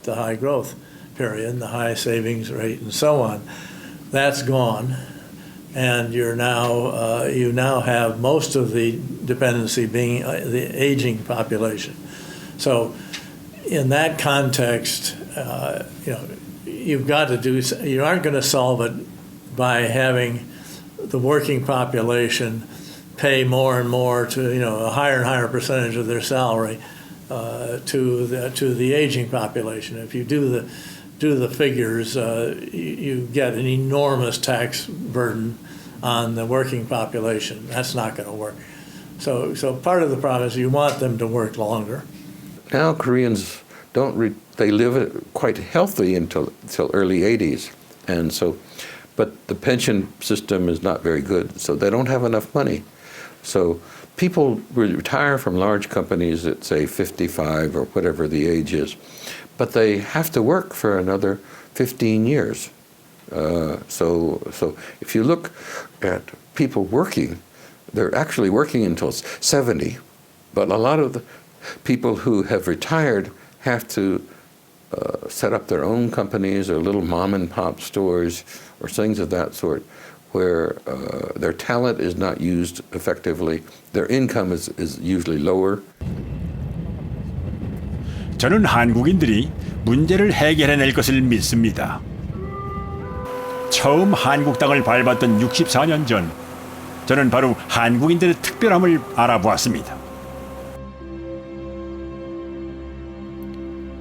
the high growth period and the high savings rate and so on. That's gone, and you now have most of the dependency being the aging population. So in that context, you've got to you aren't going to solve it by having the working population pay more and more to a higher and higher percentage of their salary to the aging population. If you do the figures, you get an enormous tax burden on the working population. That's not going to work. So part of the problem is you want them to work longer. Now Koreans they live quite healthy until early 80s, and so, but the pension system is not very good, so they don't have enough money. So people retire from large companies at, say, 55 or whatever the age is, but they have to work for another 15 years. So if you look at people working, they're actually working until 70, but a lot of the people who have retired have to set up their own companies or little mom and pop stores or things of that sort, where their talent is not used effectively, their income is usually lower. 저는 한국인들이 문제를 해결해낼 것을 믿습니다. 처음 한국 땅을 밟았던 64년 전, 저는 바로 한국인들의 특별함을 알아보았습니다.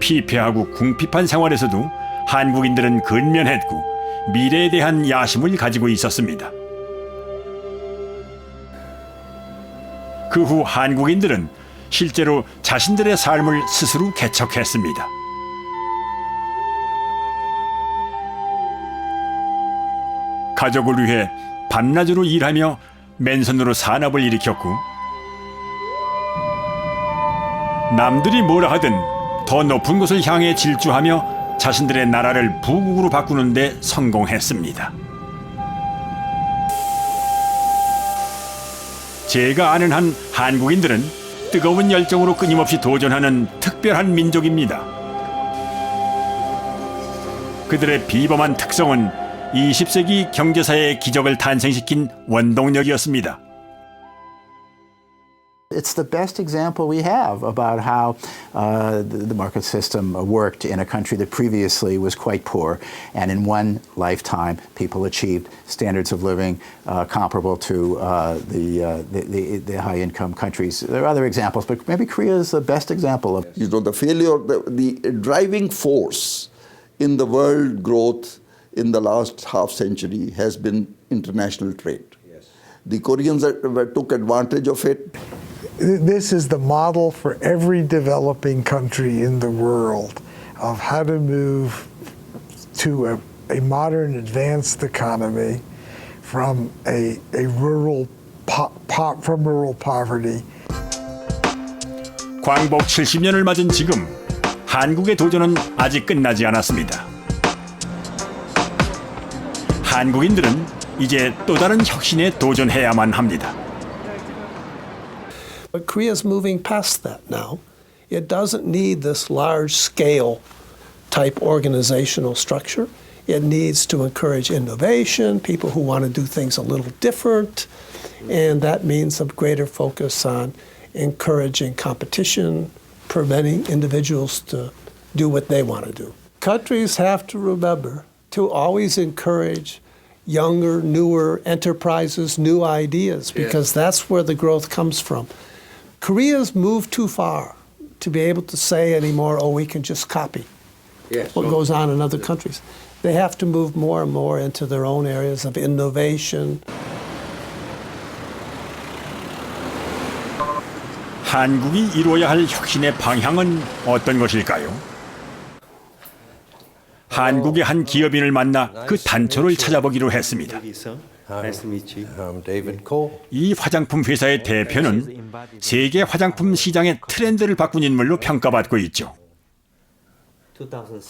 피폐하고 궁핍한 생활에서도 한국인들은 근면했고 미래에 대한 야심을 가지고 있었습니다. 그 후 한국인들은 실제로 자신들의 삶을 스스로 개척했습니다. 가족을 위해 밤낮으로 일하며 맨손으로 산업을 일으켰고, 남들이 뭐라 하든 더 높은 곳을 향해 질주하며 자신들의 나라를 부국으로 바꾸는 데 성공했습니다. 제가 아는 한 한국인들은 뜨거운 열정으로 끊임없이 도전하는 특별한 민족입니다. 그들의 비범한 특성은 20세기 경제사의 기적을 탄생시킨 원동력이었습니다. It's the best example we have about how the market system worked in a country that previously was quite poor, and in one lifetime people achieved standards of living comparable to the high-income countries. There are other examples, but maybe Korea is the best example of. The failure, the driving force in the world growth in the last half century has been international trade. Yes. The Koreans took advantage of it. This is the model for every developing country in the world of how to move to a modern, advanced economy from rural poverty. 광복 70년을 맞은 지금 한국의 도전은 아직 끝나지 않았습니다. 한국인들은 이제 또 다른 혁신에 도전해야만 합니다. But Korea's moving past that now. It doesn't need this large-scale type organizational structure. It needs to encourage innovation, people who want to do things a little different, and that means a greater focus on encouraging competition, preventing individuals to do what they want to do. Countries have to remember to always encourage younger, newer enterprises, new ideas, because that's where the growth comes from. Korea's moved too far to be able to say anymore, oh, we can just copy what goes on in other countries. They have to move more and more into their own areas of innovation. 한국이 이루어야 할 혁신의 방향은 어떤 것일까요? 한국의 한 기업인을 만나 그 단초를 찾아보기로 했습니다. 이 화장품 회사의 대표는 세계 화장품 시장의 트렌드를 바꾼 인물로 평가받고 있죠.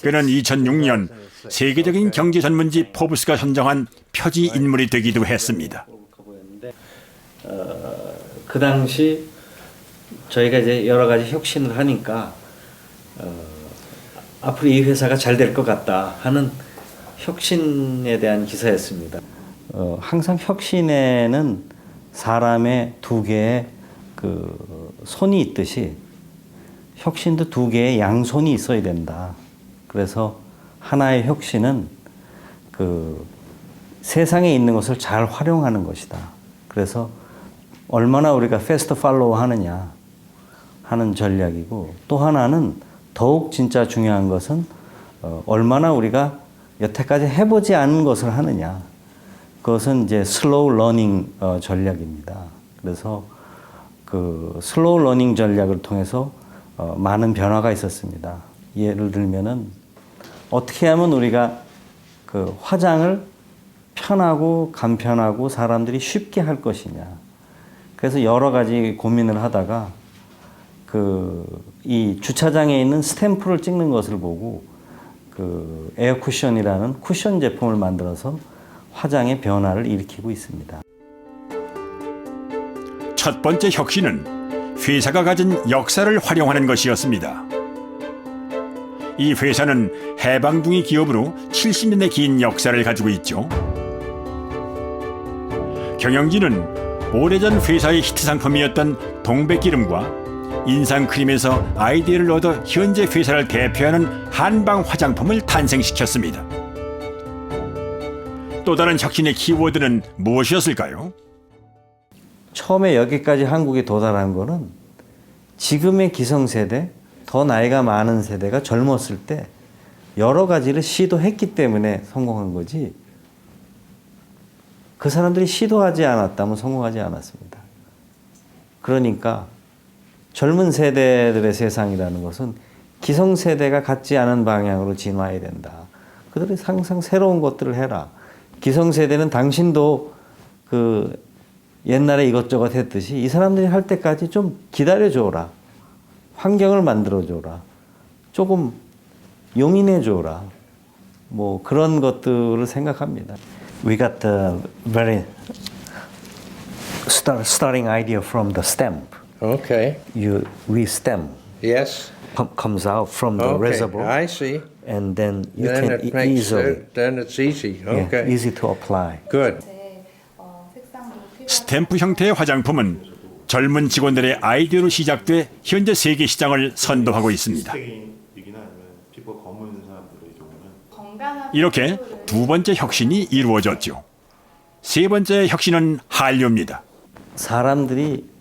그는 2006년 세계적인 경제 전문지 포브스가 선정한 표지 인물이 되기도 했습니다. 그 당시 저희가 이제 여러 가지 혁신을 하니까 앞으로 이 회사가 잘 될 것 같다 하는 혁신에 대한 기사였습니다. 항상 혁신에는 사람의 두 개의 그 손이 있듯이 혁신도 두 개의 양손이 있어야 된다. 그래서 하나의 혁신은 그 세상에 있는 것을 잘 활용하는 것이다. 그래서 얼마나 우리가 패스트 팔로우 하느냐 하는 전략이고, 또 하나는 더욱 진짜 중요한 것은 얼마나 우리가 여태까지 해보지 않은 것을 하느냐. 그것은 이제 슬로우 러닝 전략입니다. 그래서 그 슬로우 러닝 전략을 통해서 많은 변화가 있었습니다. 예를 들면은 어떻게 하면 우리가 그 화장을 편하고 간편하고 사람들이 쉽게 할 것이냐. 그래서 여러 가지 고민을 하다가 이 주차장에 있는 스탬프를 찍는 것을 보고 그 에어 쿠션이라는 쿠션 제품을 만들어서 화장의 변화를 일으키고 있습니다. 첫 번째 혁신은 회사가 가진 역사를 활용하는 것이었습니다. 이 회사는 해방둥이 기업으로 70년의 긴 역사를 가지고 있죠. 경영진은 오래전 회사의 히트 상품이었던 동백기름과 인상크림에서 아이디어를 얻어 현재 회사를 대표하는 한방 화장품을 탄생시켰습니다. 또 다른 혁신의 키워드는 무엇이었을까요? 처음에 여기까지 한국에 도달한 거는 지금의 기성세대, 더 나이가 많은 세대가 젊었을 때 여러 가지를 시도했기 때문에 성공한 거지, 그 사람들이 시도하지 않았다면 성공하지 않았습니다. 그러니까 젊은 세대들의 세상이라는 것은 기성세대가 갖지 않은 방향으로 진화해야 된다. 그들이 항상 새로운 것들을 해라. 기성세대는 당신도 그 옛날에 이것저것 했듯이 이 사람들이 할 때까지 좀 기다려줘라. 환경을 만들어줘라. 조금 용인해줘라. 뭐 그런 것들을 생각합니다. We got the very starting idea from the stem. Okay. We stem Yes. comes out from the Okay. reservoir, I see. and then you Then can it makes easily, it, then it's easy. yeah, Okay. easy to apply. Good. 스탬프 형태의 화장품은 젊은 직원들의 아이디어로 시작돼 현재 세계 시장을 선도하고 있습니다. 이렇게 두 번째 혁신이 이루어졌죠. 세 번째 혁신은 한류입니다. 사람들이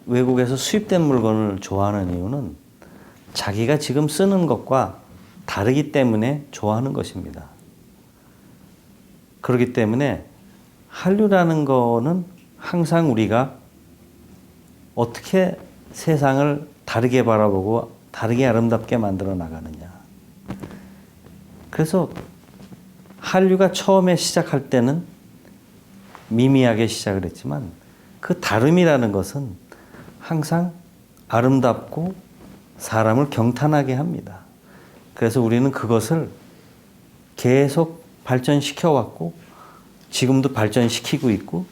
외국에서 수입된 물건을 좋아하는 이유는 자기가 지금 쓰는 것과 다르기 때문에 좋아하는 것입니다. 그렇기 때문에 한류라는 거는 항상 우리가 어떻게 세상을 다르게 바라보고 다르게 아름답게 만들어 나가느냐. 그래서 한류가 처음에 시작할 때는 미미하게 시작을 했지만 그 다름이라는 것은 항상 아름답고 사람을 경탄하게 합니다. 그래서 우리는 그것을 계속 발전시켜 왔고 지금도 발전시키고 있고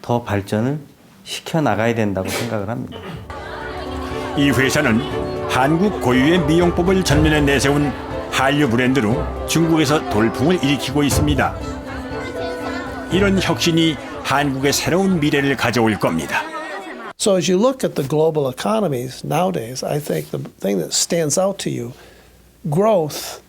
더 발전을 시켜 나가야 된다고 생각을 합니다. 이 회사는 한국 고유의 미용법을 전면에 내세운 한류 브랜드로 중국에서 돌풍을 일으키고 있습니다. 이런 혁신이 한국의 새로운 미래를 가져올 겁니다. So as you look at the global economies nowadays, I think the thing that stands out to you, growth,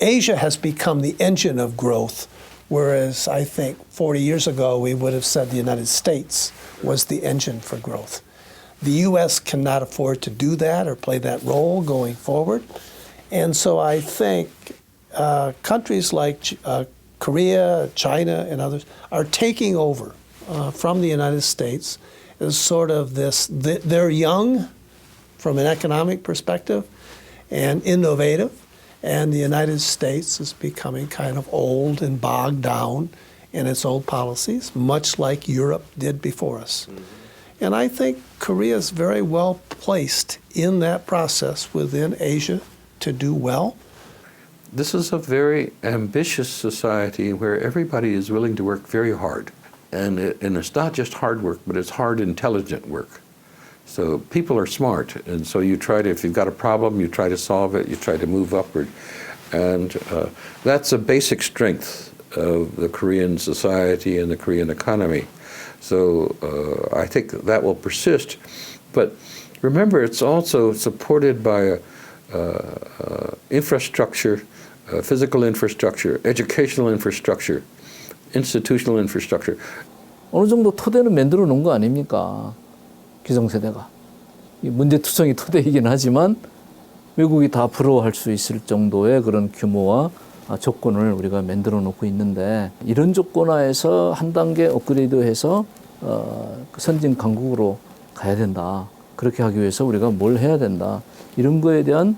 Asia has become the engine of growth, whereas I think 40 years ago we would have said the United States was the engine for growth. The U.S. cannot afford to do that or play that role going forward. And so I think countries like Korea, China, and others are taking over from the United States as sort of this, they're young from an economic perspective and innovative, and the United States is becoming kind of old and bogged down in its old policies, much like Europe did before us. And I think Korea is very well placed in that process within Asia to do well. This is a very ambitious society where everybody is willing to work very hard. And it's not just hard work, but it's hard, intelligent work. So people are smart, and so you try to, if you've got a problem, you try to solve it, you try to move upward. And that's a basic strength of the Korean society and the Korean economy. So I think that will persist. But remember, it's also supported by infrastructure, physical infrastructure, educational infrastructure, institutional infrastructure. 어느 정도 토대는 만들어 놓은 거 아닙니까? 기성세대가. 문제투성이 토대이긴 하지만 외국이 다 부러워할 수 있을 정도의 그런 규모와 조건을 우리가 만들어 놓고 있는데 이런 조건 하에서 한 단계 업그레이드해서 선진 강국으로 가야 된다. 그렇게 하기 위해서 우리가 뭘 해야 된다. 이런 거에 대한